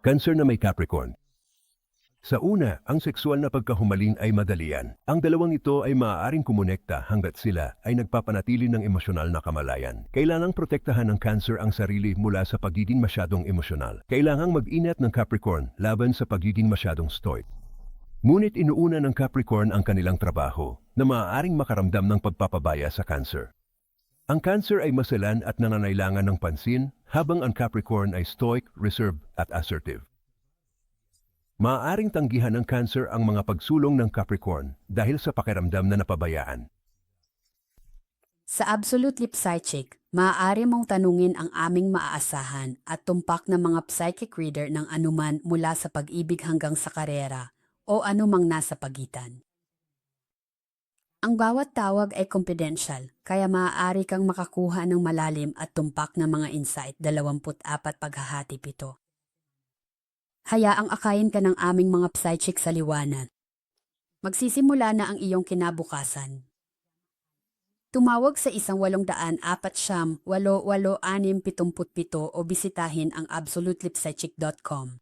Cancer na may Capricorn. Sa una, ang sexual na pagkahumalin ay madalian. Ang dalawang ito ay maaaring kumonekta hanggat sila ay nagpapanatili ng emosyonal na kamalayan. Kailangang protektahan ng Cancer ang sarili mula sa pagiging masyadong emosyonal. Kailangang mag-ingat ng Capricorn laban sa pagiging masyadong stoic. Ngunit inuuna ng Capricorn ang kanilang trabaho na maaaring makaramdam ng pagpapabaya sa Cancer. Ang Cancer ay maselan at nangangailangan ng pansin, habang ang Capricorn ay stoic, reserved at assertive. Maaaring tanggihan ng Cancer ang mga pagsulong ng Capricorn dahil sa pakiramdam na napabayaan. Sa Absolute Lip Psychic, maaari mong tanungin ang aming maaasahan at tumpak na mga psychic reader ng anuman mula sa pag-ibig hanggang sa karera o anumang nasa pagitan. Ang bawat tawag ay confidential, kaya maaari kang makakuha ng malalim at tumpak na mga insight 24 paghahati pito. Hayaang akayin ka ng aming mga psychic sa liwanag. Magsisimula na ang iyong kinabukasan. Tumawag sa 1-800-488-677 o bisitahin ang absolutelipsychic.com.